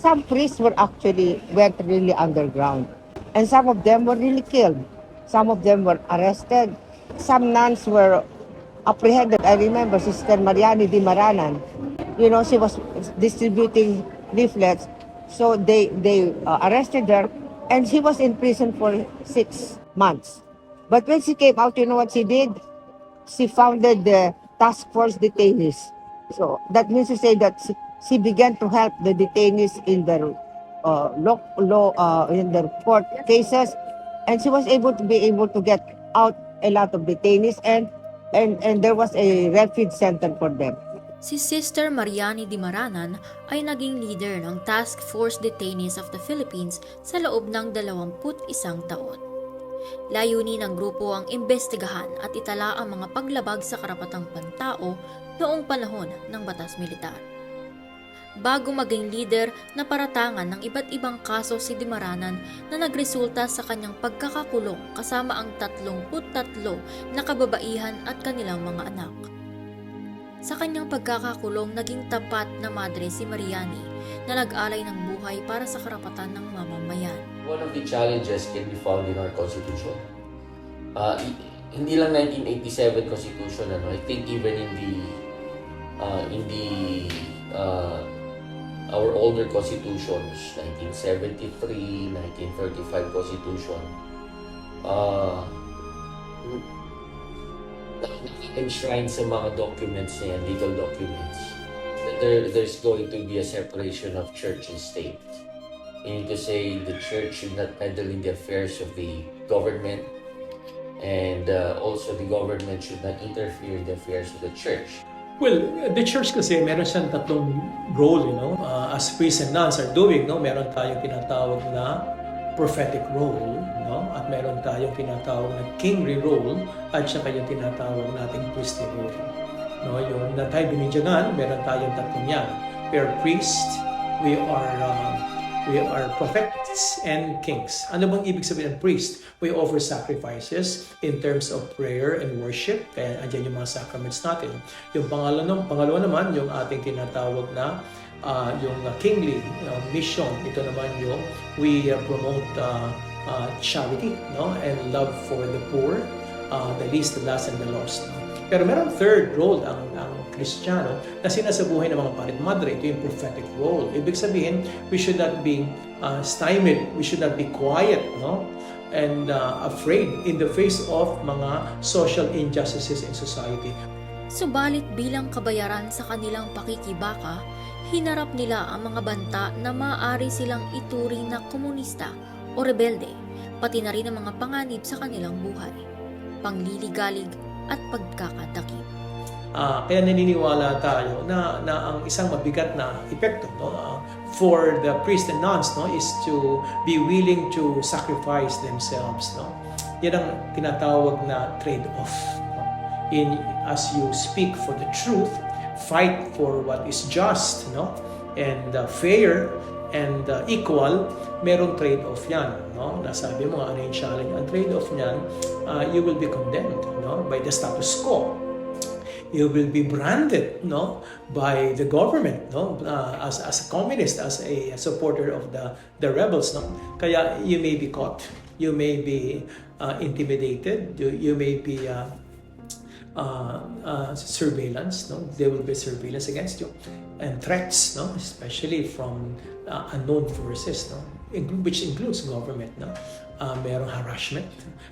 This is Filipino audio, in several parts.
some priests went really underground. And some of them were really killed. Some of them were arrested. Some nuns were apprehended. I remember Sister Mariani Di Maranan. She was distributing leaflets. So they arrested her, and she was in prison for 6 months. But when she came out, you know what she did? She founded the task force detainees. So that means to say that she began to help the detainees in their in their court cases, and she was able to get out a lot of detainees, and there was a refuge center for them. Si Sister Mariani Di Maranan ay naging leader ng Task Force Detainees of the Philippines sa loob ng 21 taon. Layunin ng grupo ang imbestigahan at itala ang mga paglabag sa karapatang pantao noong panahon ng Batas Militar. Bago maging leader, naparatangan ng iba't ibang kaso si Di Maranan na nagresulta sa kanyang pagkakakulong kasama ang 33 na kababaihan at kanilang mga anak. Sa kanyang pagkakakulong, naging tapat na madre si Mariani na nag-alay ng buhay para sa karapatan ng mamamayan. One of the challenges can be found in our Constitution. Hindi lang 1987 Constitution, I think even in the our older constitutions, 1973, 1935 Constitution, enshrined sa mga documents na yan, legal documents, there's going to be a separation of church and state. Meaning to say, the church should not meddle in the affairs of the government, and also the government should not interfere in the affairs of the church. Well, the church kasi meron siyang tatlong role, as priests and nuns are doing, meron tayong tinatawag na prophetic role, at meron tayong tinatawag na kingly role, at saka yung tinatawag nating priestly role. Yung na tayo binidyagan, meron tayong tatlong yan. We are priests, we are prophets and kings. Ano bang ibig sabihin ng priest? We offer sacrifices in terms of prayer and worship. Kaya andyan yung mga sacraments natin. Yung pangalawa naman, yung ating tinatawag na yung kingly mission. Ito naman yung we promote charity, and love for the poor, the least, the last, and the lost. Pero meron third role ang Kristiyano na sinasabuhay ng mga parit madre. Ito yung prophetic role. Ibig sabihin, we should not be stymied, we should not be quiet, and afraid in the face of mga social injustices in society. Subalit bilang kabayaran sa kanilang pakikibaka, hinarap nila ang mga banta na maaari silang ituring na komunista o rebelde, pati na rin ang mga panganib sa kanilang buhay, pangliligalig at pagkakadakip. Kaya naniniwala tayo na ang isang mabigat na epekto for the priests and nuns is to be willing to sacrifice themselves. Yan ang tinatawag na trade-off. As you speak for the truth, fight for what is just, and fair and equal, merong trade-off yan. Nasabi mo ano yung challenge. Ang trade-off niyan, you will be condemned by the status quo. You will be branded by the government as a communist, as a supporter of the rebels. Kaya you may be caught, you may be intimidated, you may be surveillance. There will be surveillance against you, and threats, especially from unknown forces, which includes government. Merong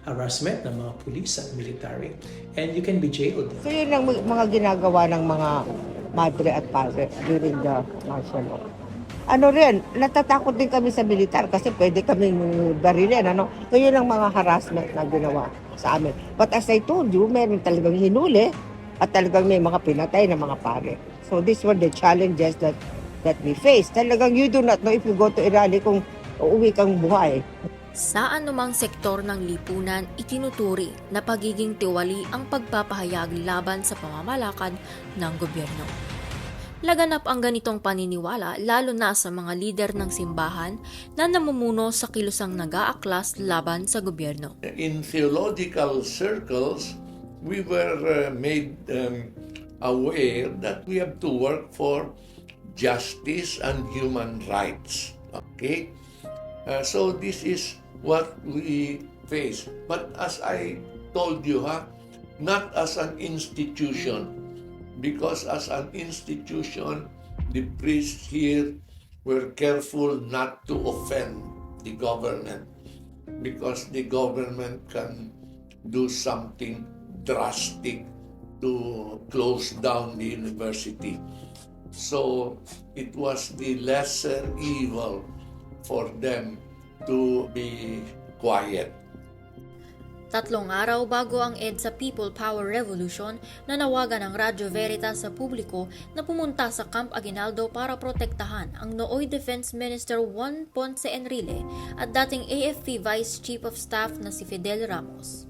harassment ng mga police at military, and you can be jailed. So yun ang mga ginagawa ng mga madre at padre during the martial law. Natatakot din kami sa militar kasi pwede kaming barilin. So yun ang mga harassment na ginawa sa amin. But as I told you, meron talagang hinuli at talagang may mga pinatay na mga pare. So these were the challenges that we faced. Talagang you do not know if you go to Irali kung uuwi kang buhay. Sa anumang sektor ng lipunan, itinuturi na pagiging tiwali ang pagpapahayag laban sa pamamalakad ng gobyerno. Laganap ang ganitong paniniwala lalo na sa mga lider ng simbahan na namumuno sa kilusang nag-aaklas laban sa gobyerno. In theological circles, we were made aware that we have to work for justice and human rights. Okay? So this is what we face. But as I told you, not as an institution, because as an institution, the priests here were careful not to offend the government, because the government can do something drastic to close down the university. So it was the lesser evil for them to be quiet. 3 araw bago ang EDSA People Power Revolution, nanawagan ang Radyo Veritas sa publiko na pumunta sa Camp Aguinaldo para protektahan ang nooy Defense Minister Juan Ponce Enrile at dating AFP Vice Chief of Staff na si Fidel Ramos.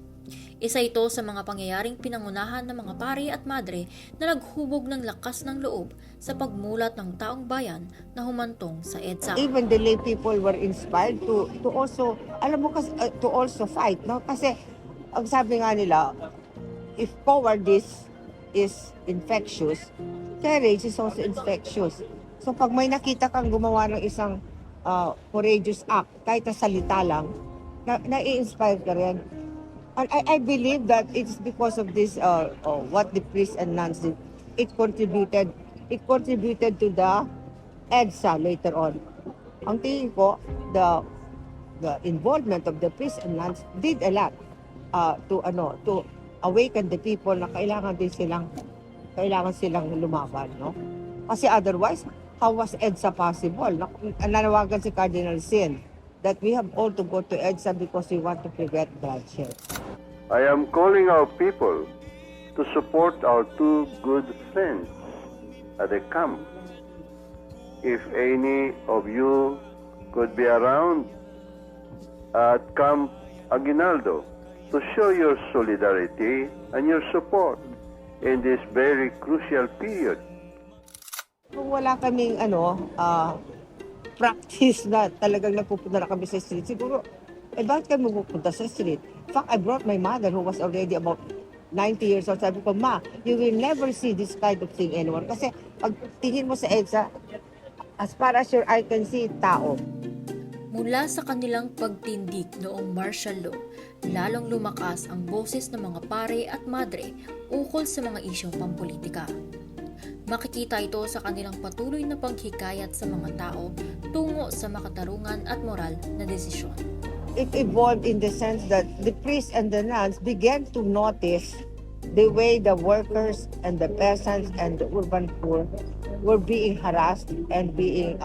Isa ito sa mga pangyayaring pinangunahan ng mga pari at madre na naghubog ng lakas ng loob sa pagmulat ng taong bayan na humantong sa EDSA. Even the lay people were inspired to also, alam mo kasi, to also fight, no? Kasi ang sabi nga nila, if cowardice is infectious, courage is also infectious. So pag may nakita kang gumawa ng isang courageous act, kahit na salita lang, na-i-inspire ka rin. And I believe that it's because of this, what the priests and nuns did. It contributed to the EDSA later on. Ang tingin ko, the involvement of the priests and nuns did a lot to awaken the people na kailangan silang lumaban, no? Kasi otherwise, how was EDSA possible? Nanawagan si Cardinal Sin that we have all to go to EDSA because we want to prevent bloodshed. I am calling our people to support our two good friends at the camp. If any of you could be around at Camp Aguinaldo to show your solidarity and your support in this very crucial period. Kung wala kaming practice na talagang napupunta na kami sa street, siguro, bakit kami pupunta sa street? In fact, I brought my mother who was already about 90 years old. Sabi ko, Ma, you will never see this kind of thing anymore. Kasi pag tingin mo sa EDSA, as far as your eye can see, tao. Mula sa kanilang pagtindig noong martial law, lalong lumakas ang boses ng mga pare at madre ukol sa mga isyong pampolitika. Makikita ito sa kanilang patuloy na paghikayat sa mga tao tungo sa makatarungan at moral na desisyon. It evolved in the sense that the priests and the nuns began to notice the way the workers and the peasants and the urban poor were being harassed and being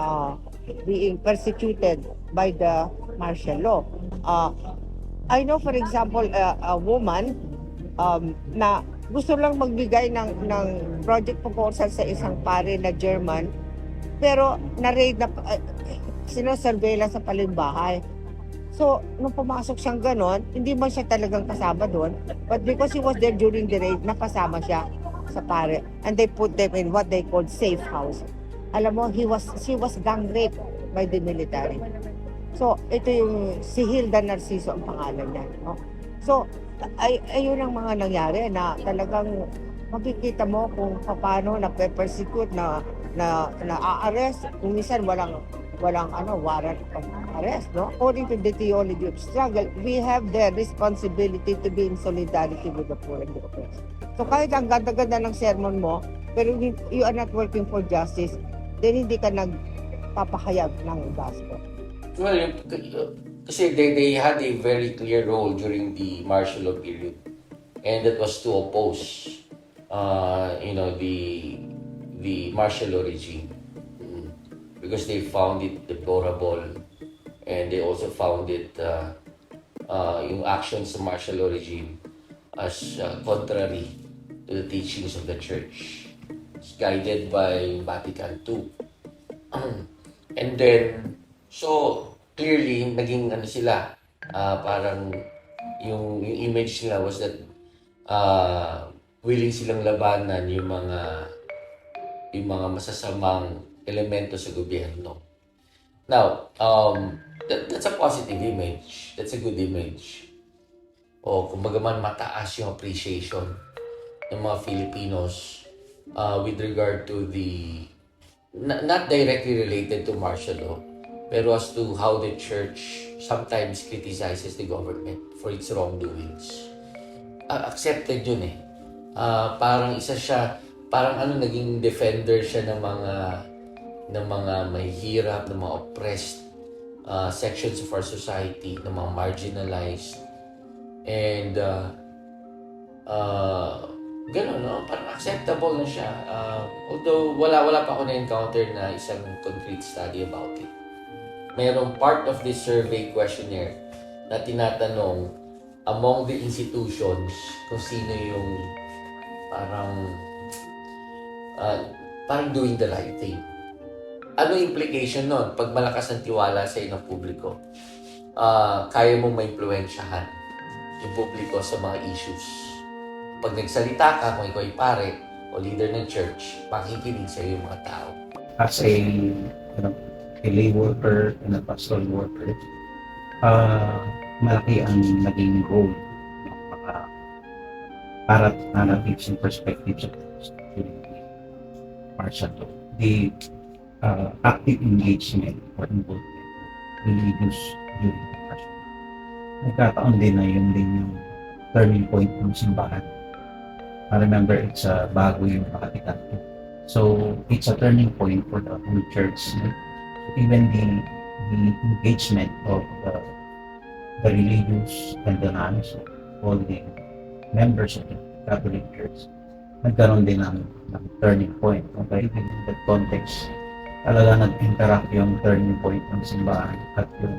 persecuted by the martial law. I know, for example, a woman na gusto lang magbigay ng project proposal sa isang pare na German, pero na-raid na sinosurveillance sa palimbahay. So, nung pumasok siyang ganon, hindi man siya talagang kasama doon, but because he was there during the raid, napasama siya sa pare. And they put them in what they called safe house. Alam mo, she was gang raped by the military. So, ito yung si Hilda Narciso ang pangalan niya. No? So, ayun ang mga nangyari na talagang makikita mo kung paano na-persecute, na-arrest. Kung minsan walang warrant of arrest, no? According to the theology of struggle, we have the responsibility to be in solidarity with the poor and the oppressed. So kahit ang ganda-ganda ng sermon mo, pero you are not working for justice, then hindi ka nagpapahayag ng gospel. Well, kasi they had a very clear role during the martial law period, and that was to oppose, the martial law regime. Because they found it deplorable, and they also found it yung actions sa martial law regime as contrary to the teachings of the church. It's guided by Vatican II. And then, so clearly naging sila, parang yung image nila was that willing silang labanan yung mga masasamang elemento sa gobyerno. Now, that's a positive image. That's a good image. O kumbaga man mataas yung appreciation ng mga Filipinos with regard to the not directly related to martial law, pero as to how the church sometimes criticizes the government for its wrongdoings. Accepted yun eh. Parang isa siya, parang naging defender siya ng mga mahihirap, ng mga oppressed sections of our society, ng mga marginalized. And gano'n, no? Parang acceptable na siya. Although wala pa ako na-encounter na isang concrete study about it. Mayroong part of this survey questionnaire na tinatanong among the institutions kung sino yung parang doing the right thing. Ano implication nun? Pag malakas ang tiwala sa ng publiko, kaya mong maimpluwensyahan yung publiko sa mga issues. Pag nagsalita ka, kung ikaw ay pare o leader ng church, makikinig sa iyo yung mga tao. As a lay worker and a pastoral worker, malaki ang naging role ng mga narratives and perspectives of martial law. The active engagement or involvement religious during the martial law. Nagkataon din na yun din yung turning point ng simbahan. I remember it's bago yung nakatikan. So it's a turning point for the whole church. Even the engagement of the religious and the nuns, all the members of the Catholic Church, nagkaroon din ng turning point. Okay? In that context, talaga nag-interact yung turning point ng simbahan at yung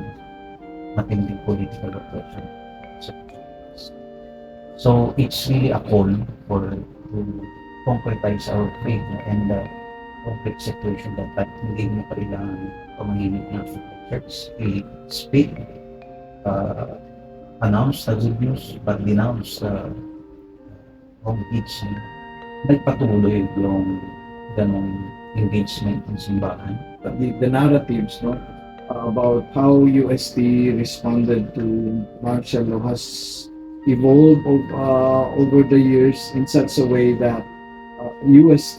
matinding political oppression. So it's really a call to concretize our faith and the complex situation that hindi mo kailangan pamahimik ng church. Really speak, announce the good news, but denounce wrong teaching. Nagpatuloy yung ganong engagement ng simbahan. The narratives, no, about how UST responded to martial law has evolved over the years in such a way that UST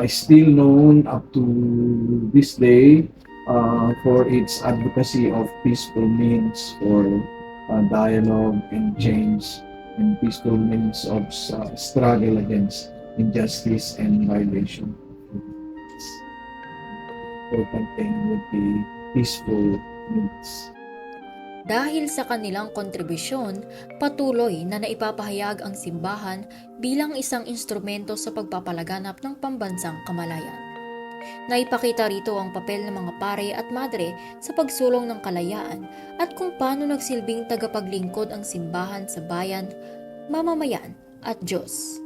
is still known up to this day for its advocacy of peaceful means for dialogue and change, and peaceful means of struggle against injustice and violation. Important thing would be peaceful means. Dahil sa kanilang kontribusyon, patuloy na naipapahayag ang simbahan bilang isang instrumento sa pagpapalaganap ng pambansang kamalayan. Naipakita rito ang papel ng mga pare at madre sa pagsulong ng kalayaan at kung paano nagsilbing tagapaglingkod ang simbahan sa bayan, mamamayan at Diyos.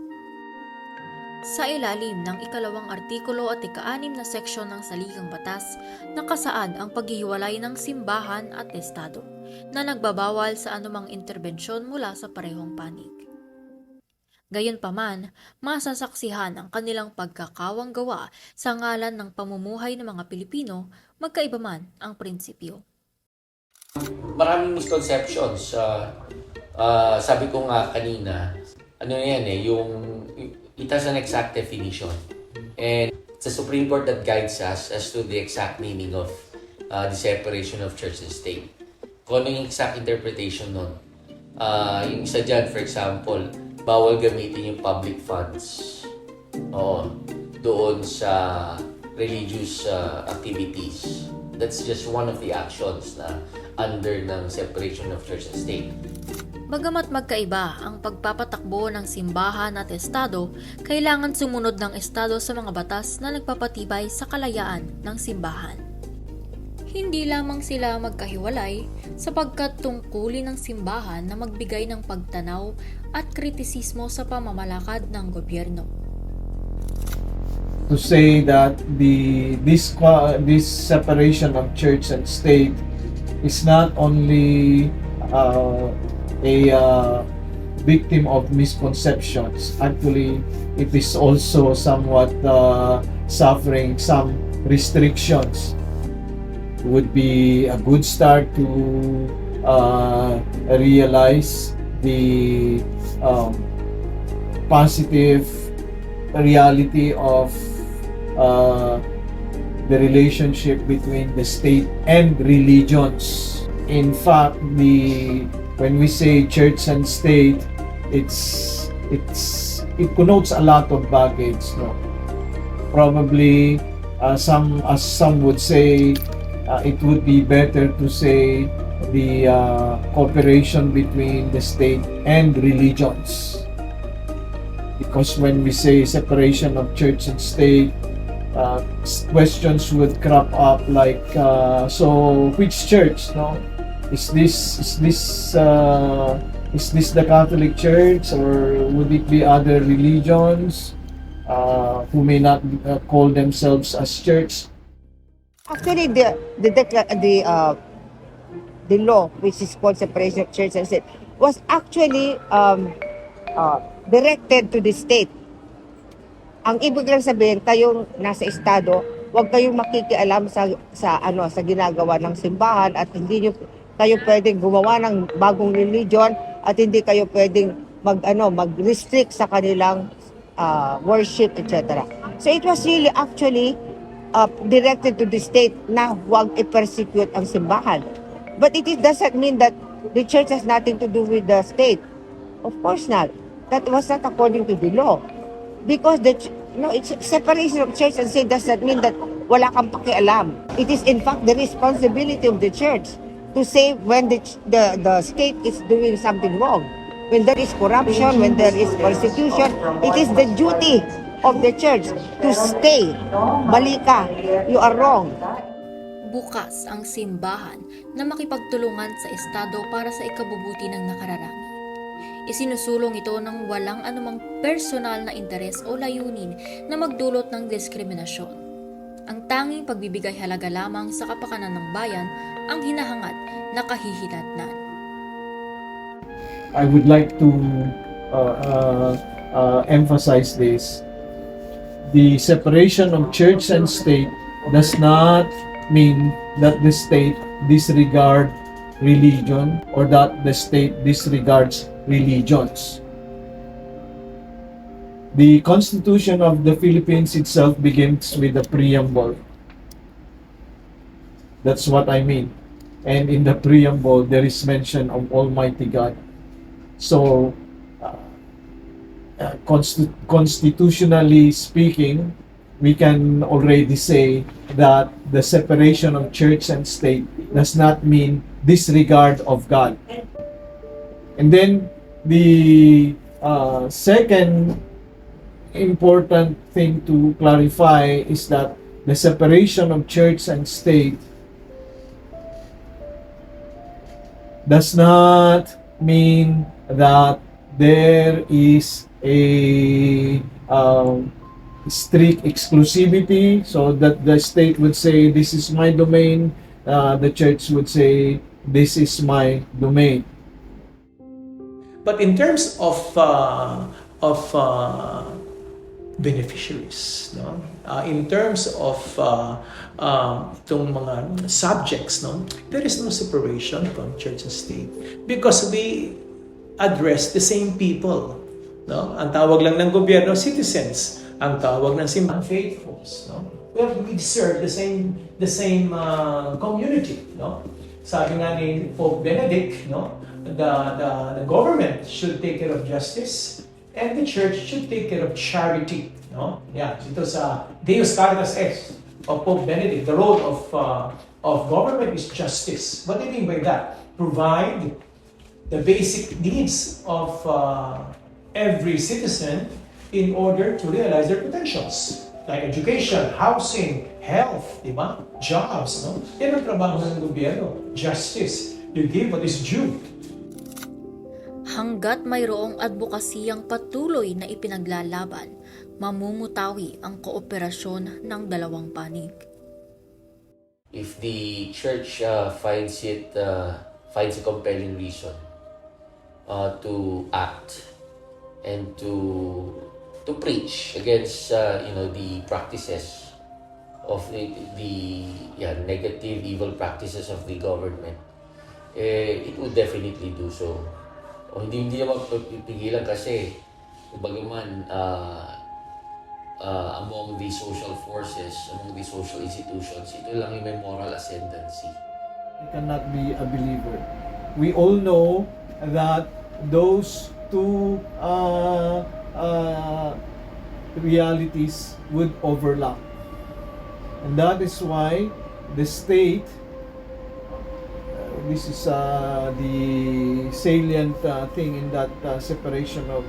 Sa ilalim ng ikalawang artikulo at ika-6 na seksyon ng saligang batas, nakasaad ang paghihiwalay ng simbahan at estado na nagbabawal sa anumang interbensyon mula sa parehong panig. Gayunpaman, masasaksihan ang kanilang pagkakawang gawa sa ngalan ng pamumuhay ng mga Pilipino, magkaiba man ang prinsipyo. Maraming misconceptions. Sabi ko nga kanina, it has an exact definition. And it's the Supreme Court that guides us as to the exact meaning of the separation of church and state. Kung ano yung exact interpretation nun. Yung isa dyan, for example, bawal gamitin yung public funds doon sa religious activities. That's just one of the actions na under ng separation of church and state. Bagamat magkaiba ang pagpapatakbo ng simbahan at estado, kailangan sumunod ng estado sa mga batas na nagpapatibay sa kalayaan ng simbahan. Hindi lamang sila magkahiwalay sapagkat tungkulin ng simbahan na magbigay ng pagtanaw at kritisismo sa pamamalakad ng gobyerno. To say that this separation of church and state is not only a victim of misconceptions. Actually, it is also somewhat suffering some restrictions. It would be a good start to realize the positive reality of the relationship between the state and religions. In fact, when we say church and state, it connotes a lot of baggage, no? Probably some would say it would be better to say the cooperation between the state and religions, because when we say separation of church and state, questions would crop up like, so which church, no? Is this the Catholic Church, or would it be other religions who may not call themselves as church? Actually, the law, which is called separation of church and state, was actually directed to the state. Ang ibig lang sabihin, kayong nasa estado, huwag kayong makikialam sa ginagawa ng simbahan, at hindi nyo kayo pwedeng gumawa ng bagong religion, at hindi kayo pwedeng mag-restrict sa kanilang worship, etc. So it was really actually directed to the state na huwag i-persecute ang simbahan. But it doesn't mean that the church has nothing to do with the state. Of course not. That was not according to the law. Because it's separation of church and state doesn't mean that wala kang pakialam. It is in fact the responsibility of the church to say when the state is doing something wrong. When there is corruption, when there is persecution, it is the duty of the church to stay. Mali ka, you are wrong. Bukas ang simbahan na makipagtulungan sa estado para sa ikabubuti ng nakararami. Isinusulong ito ng walang anumang personal na interes o layunin na magdulot ng diskriminasyon. Ang tanging pagbibigay halaga lamang sa kapakanan ng bayan ang hinahangad na kahihinatnan. I would like to emphasize this. The separation of church and state does not mean that the state disregards religion or that the state disregards religions. The Constitution of the Philippines itself begins with a preamble. That's what I mean. And in the preamble, there is mention of Almighty God. So, constitutionally speaking, we can already say that the separation of church and state does not mean disregard of God. And then the second important thing to clarify is that the separation of church and state does not mean that there is a strict exclusivity, so that the state would say this is my domain, the church would say this is my domain. But in terms of beneficiaries, no? In terms of itong mga subjects, no? There is no separation from church and state because we address the same people, no? Ang tawag lang ng gobyerno, citizens. Ang tawag ng simbahan, faithfuls, no? We serve the same community, no? Sabi nga ni Pope Benedict, no? The government should take care of justice and the church should take care of charity, no? Yeah, ito sa Deus Caritas Est of Pope Benedict. The role of government is justice. What do you mean by that? Provide the basic needs of every citizen in order to realize their potentials, like education, housing, health, di ba? Jobs, no? Yan ang trabaho ng gobyerno. Justice. You give what is due. Hanggat mayroong advokasiyang patuloy na ipinaglalaban, mamumutawi ang kooperasyon ng dalawang panig. If the church finds a compelling reason to act and to preach against the practices of the negative, evil practices of the government, it would definitely do so. O hindi naman pipigilan kasi bagaman among the social forces, among the social institutions, ito lang yung may moral ascendancy. You cannot be a believer. We all know that those two realities would overlap. And that is why the state, this is the salient thing in that separation of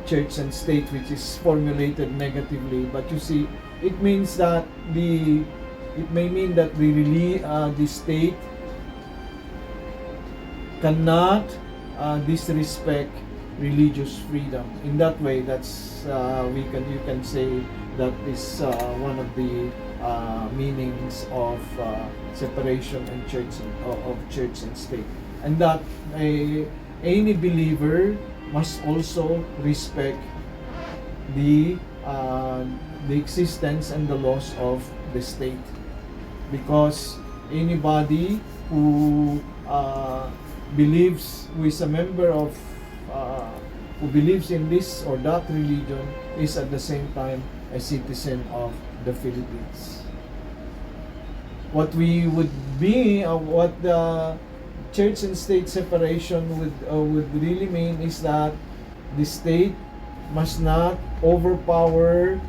church and state, which is formulated negatively. But you see, it means that the state cannot disrespect religious freedom. In that way, that's you can say that is one of the meanings of separation and of church and state, and that any believer must also respect the existence and the laws of the state, because anybody who believes, who is a member of who believes in this or that religion, is at the same time a citizen of the Philippines. What we would be, what the church and state separation would really mean is that the state must not overpower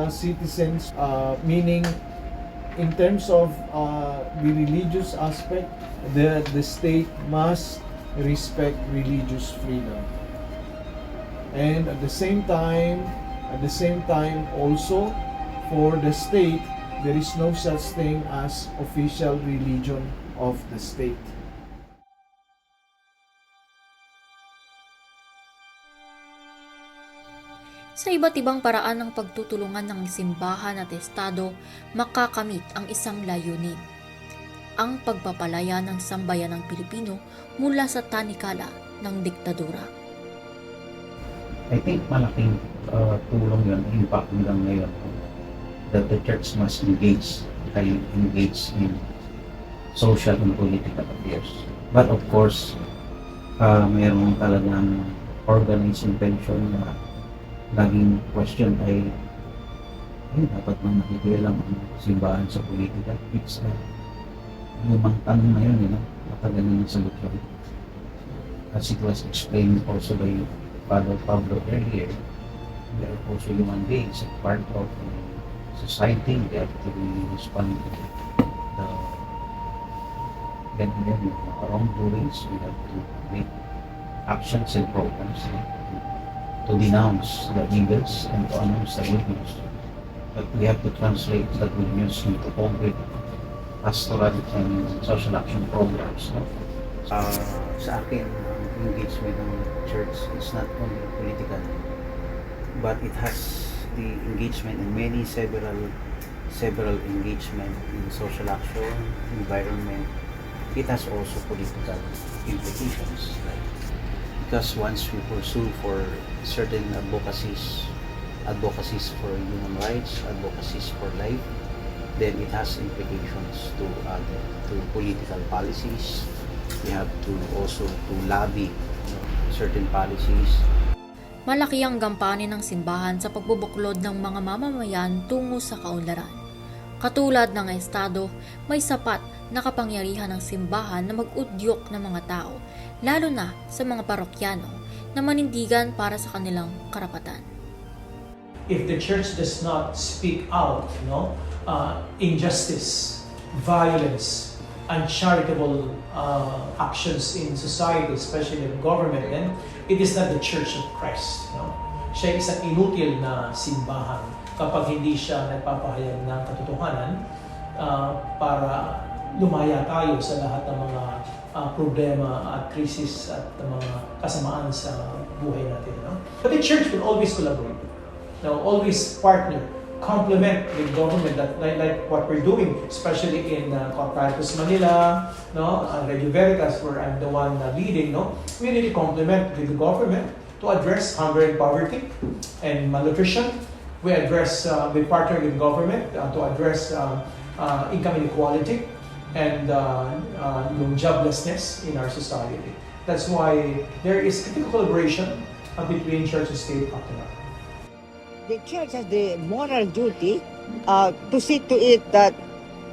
citizens, meaning in terms of the religious aspect, the state must respect religious freedom, and at the same time also, for the state, there is no such thing as official religion of the state. Sa iba't ibang paraan ng pagtutulungan ng simbahan at estado, makakamit ang isang layunin: ang pagpapalaya ng sambayan ng Pilipino mula sa tanikala ng diktadura. I think malaking tulong yun, impact hanggang ngayon, that the church must engage in social and political affairs. But of course, mayroong talagang organized intention na laging question ay dapat bang nakikialam ang simbahan sa politika? It's lumang tanong na yun, matagal na sagot yun. As it was explained also by Father Pablo earlier, they are also human beings, a part of society. They have to respond to the wrongdoings. We have to make actions and programs to denounce the evils and to announce the good news. But we have to translate the good news into concrete pastoral and social action programs. Sa akin, ang engagement ng church is not only political, but it has the engagement in several engagement in social action, environment. It has also political implications, right? Because once we pursue for certain advocacies for human rights, advocacies for life, then it has implications to political policies. We have to also to lobby certain policies. Malaki ang gampanin ng simbahan sa pagbubuklod ng mga mamamayan tungo sa kaunlaran. Katulad ng estado, may sapat na kapangyarihan ng simbahan na mag-udyok ng mga tao, lalo na sa mga parokyano, na manindigan para sa kanilang karapatan. If the church does not speak out, injustice, violence, uncharitable actions in society, especially in government, then it is not the Church of Christ. Siya ay isang inutil na simbahan kapag hindi siya nagpapahayag ng katotohanan para lumaya tayo sa lahat ng mga problema at krisis at mga kasamaan sa buhay natin. But the church will always collaborate, always partner, complement the government, that like what we're doing, especially in Batas Manila, Radio Veritas, where I'm the one leading. We really complement with the government to address hunger and poverty and malnutrition. We partner with government to address income inequality and joblessness in our society. That's why there is critical collaboration between church and state up to now? The church has the moral duty to see to it that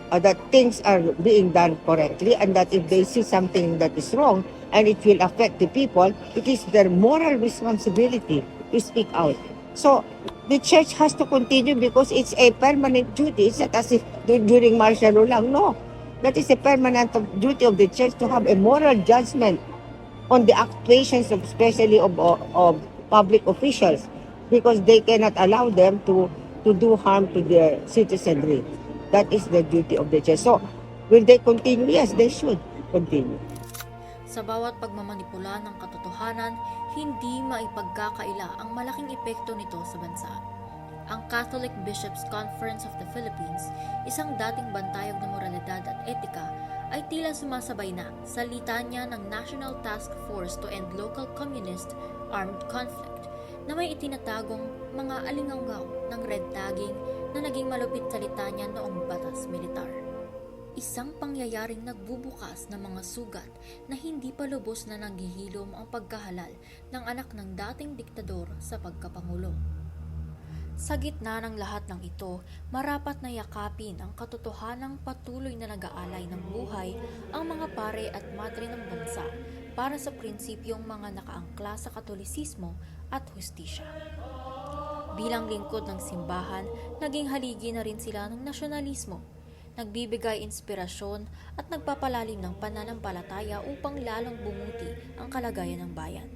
that things are being done correctly, and that if they see something that is wrong and it will affect the people, it is their moral responsibility to speak out. So the church has to continue because it's a permanent duty. It's not as if during martial law lang. No, that is a permanent duty of the church to have a moral judgment on the actuations of, especially of public officials, because they cannot allow them to do harm to their citizenry. That is the duty of the church. So, will they continue? Yes, they should continue. Sa bawat pagmamanipula ng katotohanan, hindi maipagkakaila ang malaking epekto nito sa bansa. Ang Catholic Bishops' Conference of the Philippines, isang dating bantayog na moralidad at etika, ay tila sumasabay na sa litanya ng National Task Force to End Local Communist Armed Conflict na may itinatagong mga alingawgaw ng red tagging na naging malupit sa litanya noong Batas Militar. Isang pangyayaring nagbubukas ng mga sugat na hindi pa lubos na nanghihilom ang pagkahalal ng anak ng dating diktador sa pagkapangulo. Sa gitna ng lahat ng ito, marapat na yakapin ang katotohanang patuloy na nag-aalay ng buhay ang mga pare at madre ng bansa para sa prinsipyong mga nakaangkla sa Katolisismo at hustisya. Bilang lingkod ng simbahan, naging haligi na rin sila ng nasyonalismo, nagbibigay inspirasyon at nagpapalalim ng pananampalataya upang lalong bumuti ang kalagayan ng bayan.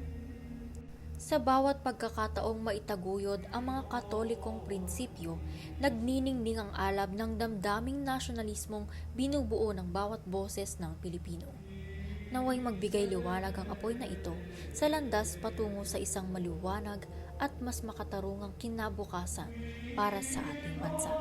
Sa bawat pagkakataong maitaguyod ang mga katolikong prinsipyo, nagniningning ang alab ng damdaming nasyonalismong binubuo ng bawat boses ng Pilipino. Naway magbigay liwanag ang apoy na ito sa landas patungo sa isang maliwanag at mas makatarungang kinabukasan para sa ating bansa.